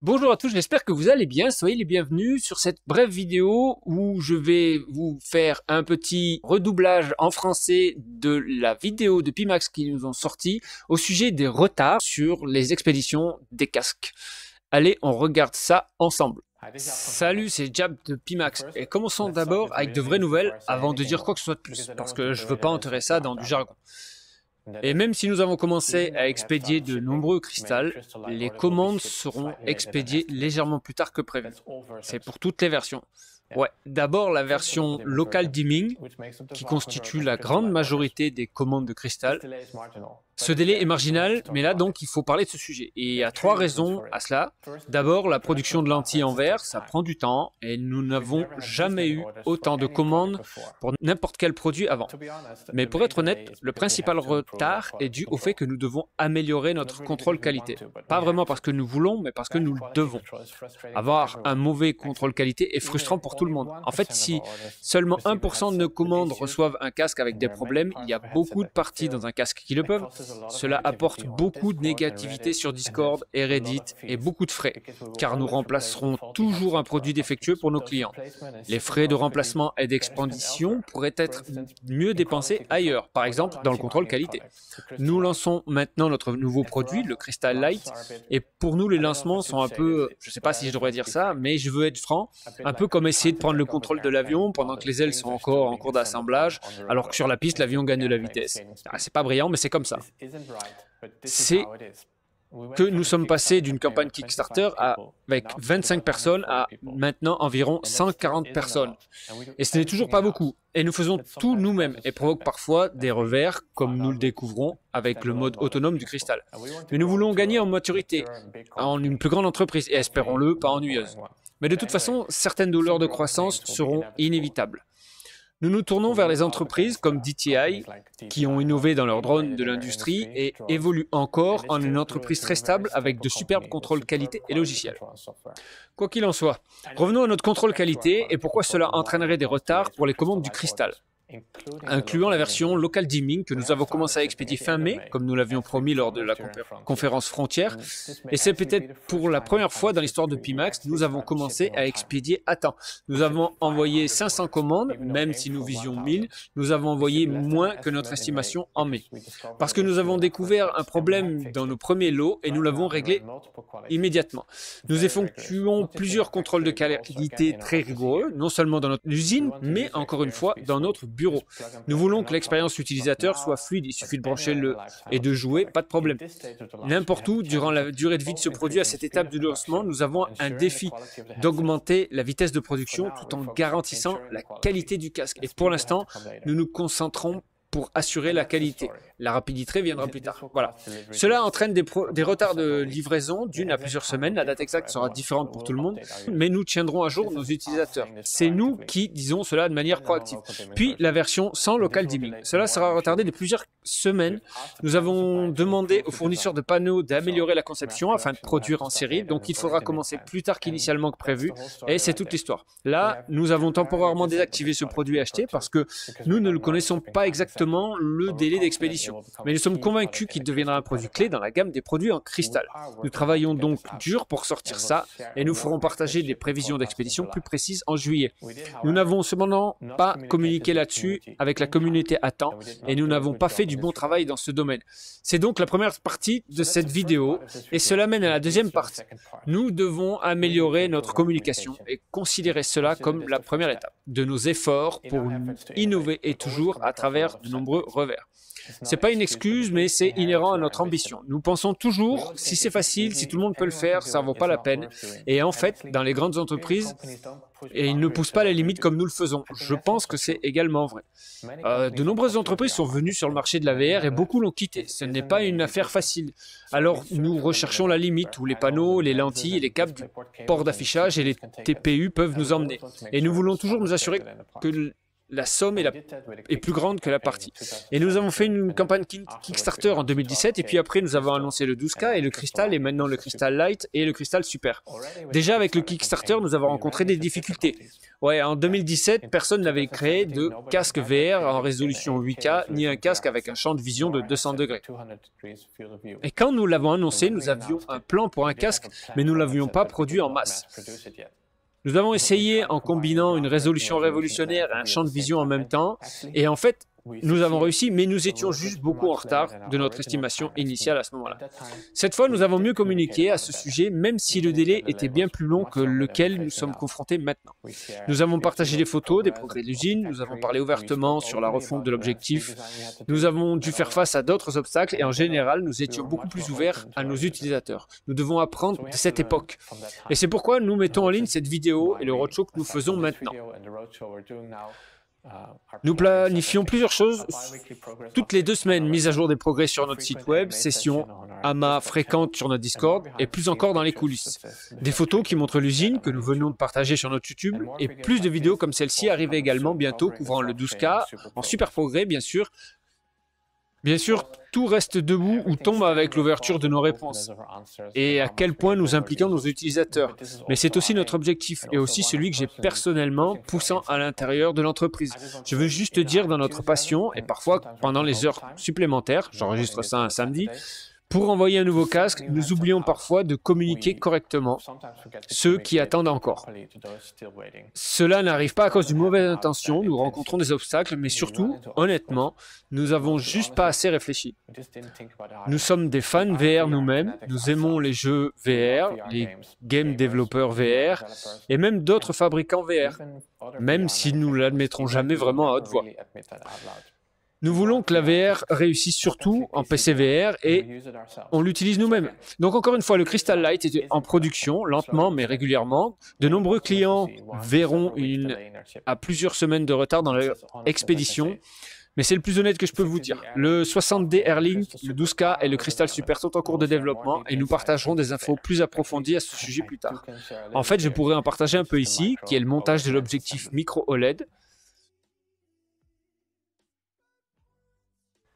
Bonjour à tous, j'espère que vous allez bien. Soyez les bienvenus sur cette brève vidéo où je vais vous faire un petit redoublage en français de la vidéo de Pimax qui nous ont sorti au sujet des retards sur les expéditions des casques. Allez, on regarde ça ensemble. Salut, c'est Jab de Pimax et commençons d'abord avec de vraies nouvelles avant de dire quoi que ce soit de plus parce que je veux pas enterrer ça dans du jargon. Et même si nous avons commencé à expédier de nombreux cristals, les commandes seront expédiées légèrement plus tard que prévu. C'est pour toutes les versions. Ouais, d'abord la version Local Dimming, qui constitue la grande majorité des commandes de cristal. Ce délai est marginal, mais là donc il faut parler de ce sujet. Et il y a trois raisons à cela. D'abord, la production de lentilles en verre, ça prend du temps, et nous n'avons jamais eu autant de commandes pour n'importe quel produit avant. Mais pour être honnête, le principal retard est dû au fait que nous devons améliorer notre contrôle qualité. Pas vraiment parce que nous voulons, mais parce que nous le devons. Avoir un mauvais contrôle qualité est frustrant pour tout le monde. En fait, si seulement 1% de nos commandes reçoivent un casque avec des problèmes, il y a beaucoup de parties dans un casque qui le peuvent. Cela apporte beaucoup de négativité sur Discord et Reddit et beaucoup de frais, car nous remplacerons toujours un produit défectueux pour nos clients. Les frais de remplacement et d'expédition pourraient être mieux dépensés ailleurs, par exemple dans le contrôle qualité. Nous lançons maintenant notre nouveau produit, le Crystal Light, et pour nous les lancements sont un peu, je ne sais pas si je devrais dire ça, mais je veux être franc, un peu comme essayer de prendre le contrôle de l'avion pendant que les ailes sont encore en cours d'assemblage, alors que sur la piste l'avion gagne de la vitesse. C'est pas brillant, mais c'est comme ça. C'est que nous sommes passés d'une campagne Kickstarter avec 25 personnes à maintenant environ 140 personnes. Et ce n'est toujours pas beaucoup. Et nous faisons tout nous-mêmes et provoque parfois des revers, comme nous le découvrons avec le mode autonome du cristal. Mais nous voulons gagner en maturité, en une plus grande entreprise, et espérons-le, pas ennuyeuse. Mais de toute façon, certaines douleurs de croissance seront inévitables. Nous nous tournons vers les entreprises comme DTI, qui ont innové dans leur drone de l'industrie et évoluent encore en une entreprise très stable avec de superbes contrôles qualité et logiciels. Quoi qu'il en soit, revenons à notre contrôle qualité et pourquoi cela entraînerait des retards pour les commandes du cristal, incluant la version Local Dimming que nous avons commencé à expédier fin mai, comme nous l'avions promis lors de la conférence Frontière. Et c'est peut-être pour la première fois dans l'histoire de Pimax, nous avons commencé à expédier à temps. Nous avons envoyé 500 commandes, même si nous visions 1000, nous avons envoyé moins que notre estimation en mai. Parce que nous avons découvert un problème dans nos premiers lots et nous l'avons réglé immédiatement. Nous effectuons plusieurs contrôles de qualité très rigoureux, non seulement dans notre usine, mais encore une fois dans notre bureau. Nous voulons que l'expérience utilisateur soit fluide, il suffit de brancher et de jouer, pas de problème. N'importe où, durant la durée de vie de ce produit, à cette étape du lancement, nous avons un défi d'augmenter la vitesse de production tout en garantissant la qualité du casque. Et pour l'instant, nous nous concentrons pour assurer la qualité. La rapidité viendra plus tard. Voilà. Cela entraîne des retards de livraison d'une à plusieurs semaines. La date exacte sera différente pour tout le monde, mais nous tiendrons à jour nos utilisateurs. C'est nous qui disons cela de manière proactive. Puis la version sans Local Dimming. Cela sera retardé de plusieurs semaines. Nous avons demandé aux fournisseurs de panneaux d'améliorer la conception afin de produire en série, donc il faudra commencer plus tard qu'initialement prévu, et c'est toute l'histoire. Là, nous avons temporairement désactivé ce produit acheté parce que nous ne le connaissons pas exactement le délai d'expédition. Mais nous sommes convaincus qu'il deviendra un produit clé dans la gamme des produits en cristal. Nous travaillons donc dur pour sortir ça et nous ferons partager des prévisions d'expédition plus précises en juillet. Nous n'avons cependant pas communiqué là-dessus avec la communauté à temps et nous n'avons pas fait du bon travail dans ce domaine. C'est donc la première partie de cette vidéo et cela mène à la deuxième partie. Nous devons améliorer notre communication et considérer cela comme la première étape de nos efforts pour innover et toujours à travers de nombreux revers. C'est pas une excuse, mais c'est inhérent à notre ambition. Nous pensons toujours, si c'est facile, si tout le monde peut le faire, ça ne vaut pas la peine. Et en fait, dans les grandes entreprises, ils ne poussent pas les limites comme nous le faisons. Je pense que c'est également vrai. De nombreuses entreprises sont venues sur le marché de la VR et beaucoup l'ont quitté. Ce n'est pas une affaire facile. Alors nous recherchons la limite où les panneaux, les lentilles et les câbles du port d'affichage et les TPU peuvent nous emmener. Et nous voulons toujours nous assurer que la somme est plus grande que la partie. Et nous avons fait une campagne Kickstarter en 2017, et puis après nous avons annoncé le 12K et le Crystal, et maintenant le Crystal Light et le Crystal Super. Déjà avec le Kickstarter, nous avons rencontré des difficultés. Ouais, en 2017, personne n'avait créé de casque VR en résolution 8K, ni un casque avec un champ de vision de 200 degrés. Et quand nous l'avons annoncé, nous avions un plan pour un casque, mais nous ne l'avions pas produit en masse. Nous avons essayé en combinant une résolution révolutionnaire et un champ de vision en même temps, et en fait, nous avons réussi, mais nous étions juste beaucoup en retard de notre estimation initiale à ce moment-là. Cette fois, nous avons mieux communiqué à ce sujet, même si le délai était bien plus long que lequel nous sommes confrontés maintenant. Nous avons partagé des photos des progrès de l'usine, nous avons parlé ouvertement sur la refonte de l'objectif, nous avons dû faire face à d'autres obstacles et en général, nous étions beaucoup plus ouverts à nos utilisateurs. Nous devons apprendre de cette époque. Et c'est pourquoi nous mettons en ligne cette vidéo et le roadshow que nous faisons maintenant. Nous planifions plusieurs choses toutes les 2 semaines, mise à jour des progrès sur notre site web, sessions AMA fréquentes sur notre Discord et plus encore dans les coulisses. Des photos qui montrent l'usine que nous venons de partager sur notre YouTube et plus de vidéos comme celle-ci arrivent également bientôt couvrant le 12K en super progrès bien sûr. Bien sûr, tout reste debout ou tombe avec l'ouverture de nos réponses et à quel point nous impliquons nos utilisateurs. Mais c'est aussi notre objectif et aussi celui que j'ai personnellement poussant à l'intérieur de l'entreprise. Je veux juste dire dans notre passion et parfois pendant les heures supplémentaires, j'enregistre ça un samedi, pour envoyer un nouveau casque, nous oublions parfois de communiquer correctement ceux qui attendent encore. Cela n'arrive pas à cause d'une mauvaise intention, nous rencontrons des obstacles, mais surtout, honnêtement, nous n'avons juste pas assez réfléchi. Nous sommes des fans VR nous-mêmes, nous aimons les jeux VR, les game développeurs VR, et même d'autres fabricants VR, même si nous ne l'admettrons jamais vraiment à haute voix. Nous voulons que la VR réussisse surtout en PC VR et on l'utilise nous-mêmes. Donc encore une fois, le Crystal Light est en production, lentement mais régulièrement. De nombreux clients verront à plusieurs semaines de retard dans leur expédition. Mais c'est le plus honnête que je peux vous dire. Le 60D Airlink, le 12K et le Crystal Super sont en cours de développement et nous partagerons des infos plus approfondies à ce sujet plus tard. En fait, je pourrais en partager un peu ici, qui est le montage de l'objectif micro OLED.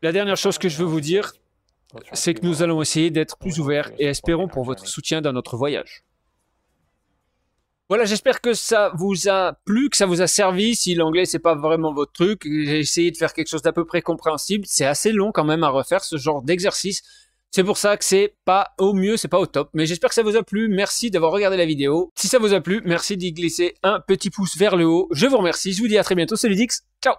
La dernière chose que je veux vous dire, c'est que nous allons essayer d'être plus ouverts et espérons pour votre soutien dans notre voyage. Voilà, j'espère que ça vous a plu, que ça vous a servi. Si l'anglais c'est pas vraiment votre truc, j'ai essayé de faire quelque chose d'à peu près compréhensible. C'est assez long quand même à refaire ce genre d'exercice. C'est pour ça que c'est pas au mieux, c'est pas au top. Mais j'espère que ça vous a plu. Merci d'avoir regardé la vidéo. Si ça vous a plu, merci d'y glisser un petit pouce vers le haut. Je vous remercie. Je vous dis à très bientôt. Salut Dix. Ciao.